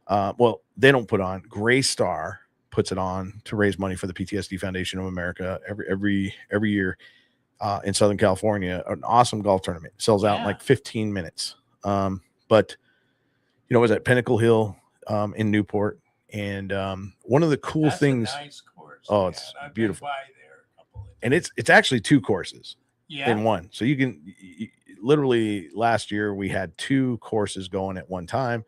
they don't put on, Gray Star puts it on to raise money for the PTSD Foundation of America every year in Southern California. An awesome golf tournament. Sells out in like 15 minutes. But it was at Pinnacle Hill in Newport. And one of the cool things. A nice course. Oh, it's beautiful. Been by there a couple of and it's actually 2 courses in one. So you can literally last year we had 2 courses going at one time.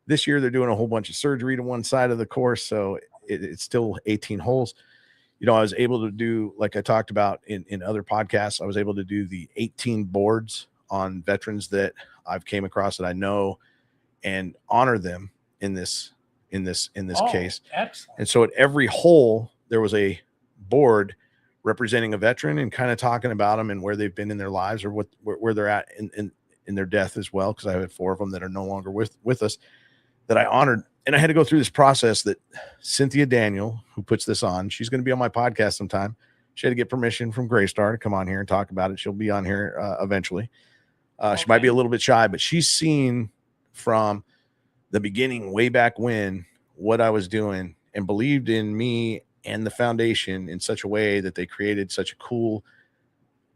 This year they're doing a whole bunch of surgery to one side of the course. So it's still 18 holes. I was able to do, like I talked about in other podcasts, I was able to do the 18 boards on veterans that I've came across that I know and honor them in this case. Excellent. And so at every hole there was a board representing a veteran and kind of talking about them and where they've been in their lives or where they're at in their death as well. Cause I had 4 of them that are no longer with us that I honored. And I had to go through this process that Cynthia Daniel, who puts this on, she's going to be on my podcast sometime. She had to get permission from Gray Star to come on here and talk about it. She'll be on here eventually. She might be a little bit shy, but she's seen from the beginning, way back when, what I was doing and believed in me and the foundation in such a way that they created such a cool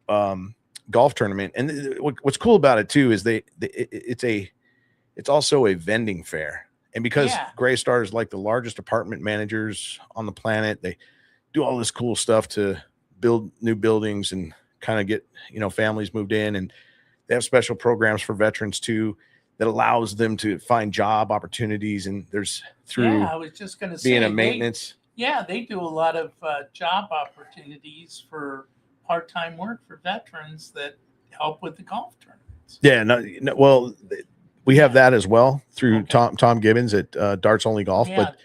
golf tournament. And what's cool about it too is it's also a vending fair. And because Gray Star is like the largest apartment managers on the planet, they do all this cool stuff to build new buildings and kind of get, families moved in, and they have special programs for veterans too that allows them to find job opportunities. And there's through I was just going to say, being a maintenance. They do a lot of job opportunities for part-time work for veterans that help with the golf tournaments. Yeah, well, we have that as well through Tom Gibbons at Darts Only Golf, but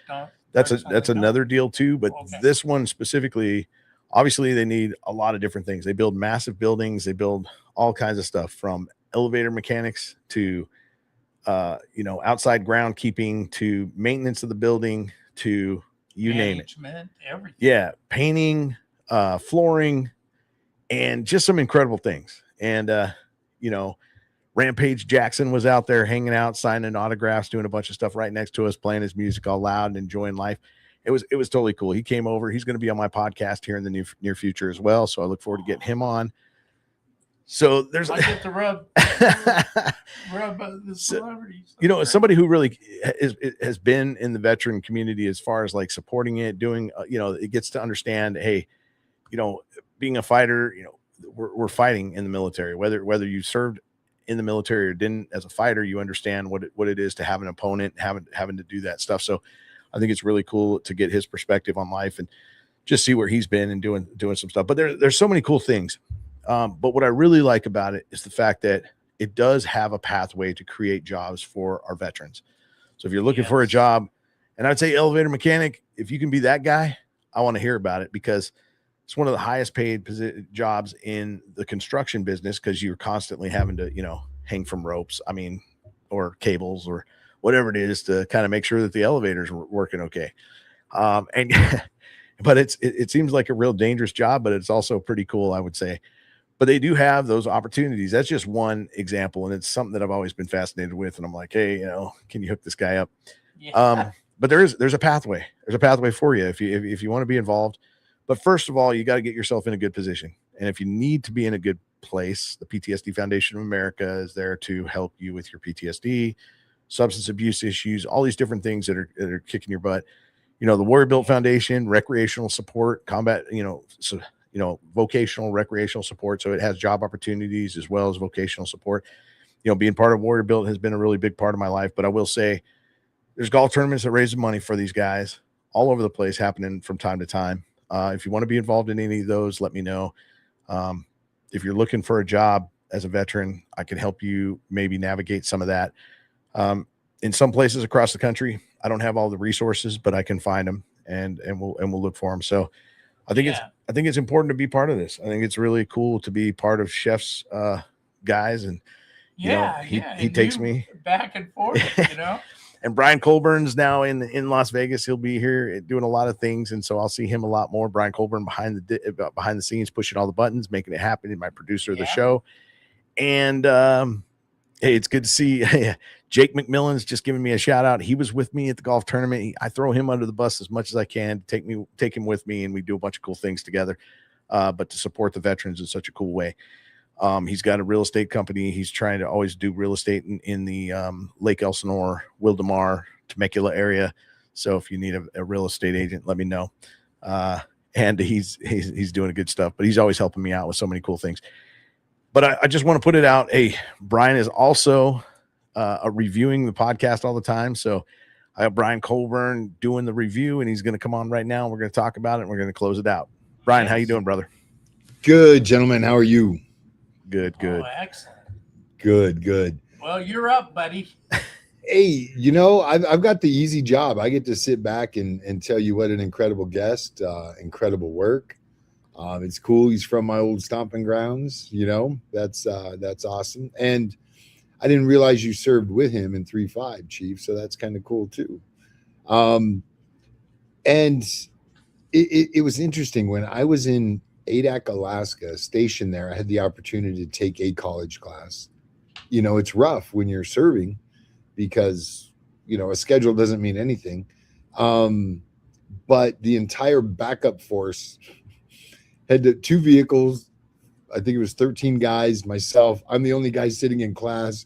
that's another deal too. But this one specifically, obviously they need a lot of different things. They build massive buildings. They build all kinds of stuff from elevator mechanics to, outside groundkeeping to maintenance of the building to name it. Everything. Yeah. Painting, flooring, and just some incredible things. And, Rampage Jackson was out there hanging out, signing autographs, doing a bunch of stuff right next to us, playing his music all loud and enjoying life. It was totally cool. He came over. He's going to be on my podcast here in the near future as well. So I look forward to getting him on. So there's I get to rub the celebrities. As somebody who really has been in the veteran community as far as like supporting it, doing, it gets to understand, hey, being a fighter, we're fighting in the military, whether you served in the military or didn't. As a fighter, you understand what it is to have an opponent, having to do that stuff. So I think it's really cool to get his perspective on life and just see where he's been and doing some stuff. But there's so many cool things. But what I really like about it is the fact that it does have a pathway to create jobs for our veterans. So if you're looking for a job, and I'd say elevator mechanic, if you can be that guy, I want to hear about it, because it's one of the highest paid jobs in the construction business, because you're constantly having to, hang from ropes. I mean, or cables or whatever it is to kind of make sure that the elevators are working okay. And but it seems like a real dangerous job, but it's also pretty cool, I would say. But they do have those opportunities. That's just one example, and it's something that I've always been fascinated with. And I'm like, hey, can you hook this guy up? Yeah. But there's a pathway. There's a pathway for you if you want to be involved. But first of all, you got to get yourself in a good position. And if you need to be in a good place, the PTSD Foundation of America is there to help you with your PTSD, substance abuse issues, all these different things that are kicking your butt. The Warrior Built Foundation, recreational support, combat, vocational recreational support. So it has job opportunities as well as vocational support. Being part of Warrior Built has been a really big part of my life. But I will say there's golf tournaments that raise money for these guys all over the place, happening from time to time. If you want to be involved in any of those, let me know. If you're looking for a job as a veteran, I can help you maybe navigate some of that. In some places across the country, I don't have all the resources, but I can find them and we'll look for them. So I think it's important to be part of this. I think it's really cool to be part of Chef's guys, and he takes me back and forth, And Brian Colburn's now in Las Vegas. He'll be here doing a lot of things, and so I'll see him a lot more. Brian Colburn behind the scenes, pushing all the buttons, making it happen. My producer of the show, and hey, it's good to see Jake McMillan's just giving me a shout out. He was with me at the golf tournament. I throw him under the bus as much as I can. Take him with me, and we do a bunch of cool things together. But to support the veterans in such a cool way. He's got a real estate company. He's trying to always do real estate in the Lake Elsinore, Wildomar, Temecula area. So if you need a real estate agent, let me know. And he's doing good stuff, but he's always helping me out with so many cool things. But I just want to put it out. Hey, Brian is also reviewing the podcast all the time. So I have Brian Colburn doing the review, and he's going to come on right now. We're going to talk about it, and we're going to close it out. Brian, how you doing, brother? Good, gentlemen. How are you? Good. Oh, excellent. Good. Well, you're up, buddy. Hey, I've got the easy job. I get to sit back and tell you what an incredible guest, incredible work. It's cool. He's from my old stomping grounds. That's awesome. And I didn't realize you served with him in 3-5, Chief. So that's kind of cool too. And it was interesting when I was in Adak, Alaska, stationed there. I had the opportunity to take a college class. It's rough when you're serving because, a schedule doesn't mean anything. But the entire backup force had 2 vehicles. I think it was 13 guys, myself. I'm the only guy sitting in class.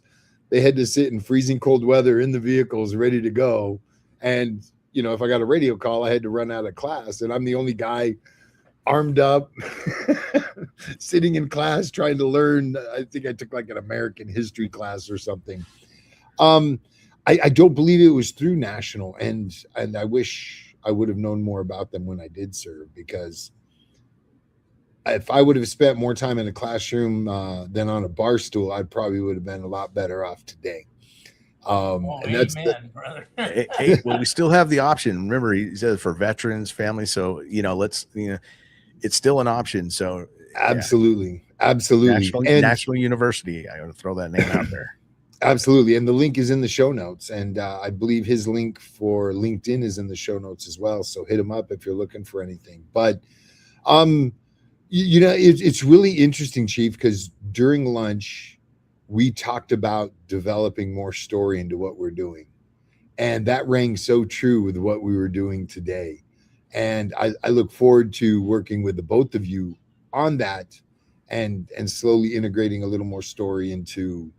They had to sit in freezing cold weather in the vehicles ready to go. And, if I got a radio call, I had to run out of class. And I'm the only guy armed up, sitting in class trying to learn. I think I took like an American history class or something. I don't believe it was through National, and I wish I would have known more about them when I did serve, because if I would have spent more time in a classroom than on a bar stool, I probably would have been a lot better off today. And that's brother. Hey, well, we still have the option. Remember, he said for veterans, family. So, it's still an option. So absolutely. National University. I want to throw that name out there. Absolutely. And the link is in the show notes. And I believe his link for LinkedIn is in the show notes as well. So hit him up if you're looking for anything. But, it's really interesting, Chief, because during lunch, we talked about developing more story into what we're doing. And that rang so true with what we were doing today. And I look forward to working with the both of you on that and slowly integrating a little more story into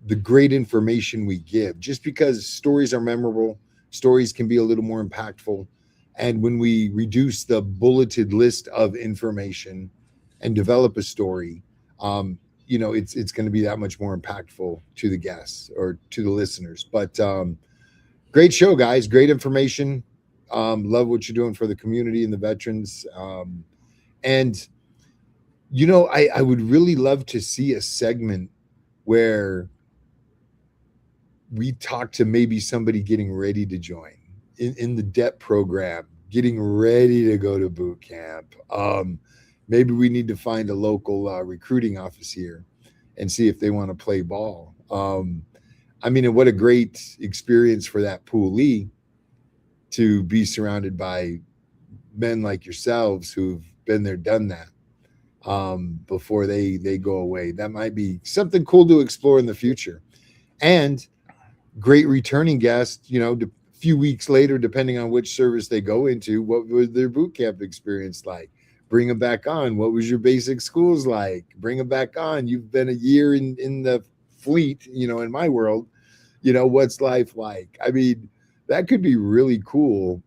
the great information we give, just because stories are memorable, stories can be a little more impactful. And when we reduce the bulleted list of information and develop a story, it's going to be that much more impactful to the guests or to the listeners. But great show, guys. Great information. Love what you're doing for the community and the veterans. And I would really love to see a segment where we talk to maybe somebody getting ready to join in the DEP program, getting ready to go to boot camp. Maybe we need to find a local recruiting office here and see if they want to play ball. I mean, and what a great experience for that poolee to be surrounded by men like yourselves who've been there, done that before they go away. That might be something cool to explore in the future. And great returning guests, you know, a few weeks later, depending on which service they go into, what was their boot camp experience like? Bring them back on. What was your basic schools like? Bring them back on. You've been a year in the fleet, you know, in my world, you know, what's life like? I mean, that could be really cool,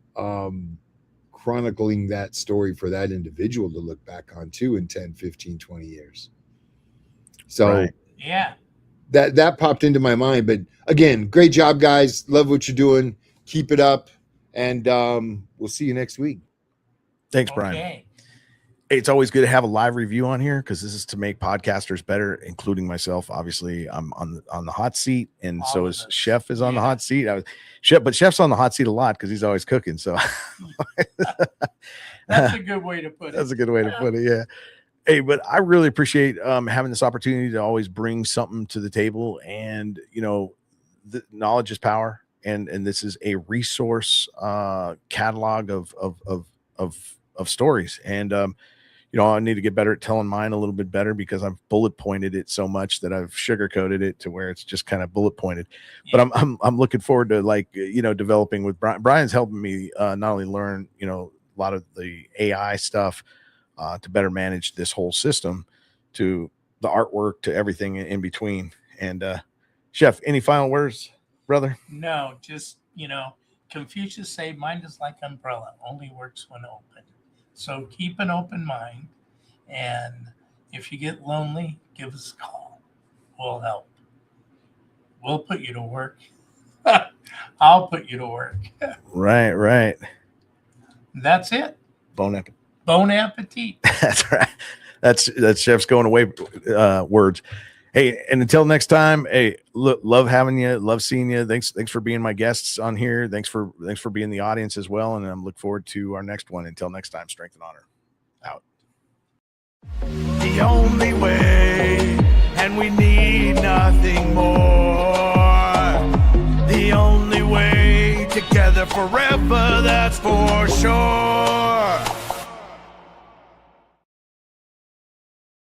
chronicling that story for that individual to look back on too in 10, 15, 20 years. So Right. Yeah. that popped into my mind. But again, great job, guys. Love what you're doing. Keep it up. And we'll see you next week. Thanks, Brian. Okay. It's always good to have a live review on here because this is to make podcasters better, including myself. Obviously, I'm on the hot seat, and so is Chef is on the hot seat. But Chef's on the hot seat a lot because he's always cooking. So That's a good way to put it. that's a good way to put it. Yeah. Hey, but I really appreciate having this opportunity to always bring something to the table, and you know, the knowledge is power, and this is a resource catalog of stories, and you know, I need to get better at telling mine a little bit better because I've bullet pointed it so much that I've sugarcoated it to where it's just kind of bullet pointed. Yeah. But I'm looking forward to, like, you know, developing with Brian. Brian's helping me not only learn, you know, a lot of the AI stuff to better manage this whole system, to the artwork, to everything in between. And Chef, any final words, brother? No, just, you know, Confucius say mind is like umbrella, only works when open. So keep an open mind, and if you get lonely, give us a call. We'll help. We'll put you to work. I'll put you to work. Right. That's it. Bon appetit. Bon appetit. That's right. That's Chef's going away words. Hey, and until next time, hey, love having you, love seeing you. Thanks for being my guests on here. Thanks for being the audience as well. And I'm looking forward to our next one. Until next time, strength and honor. Out. The only way, and we need nothing more. The only way, together forever, that's for sure.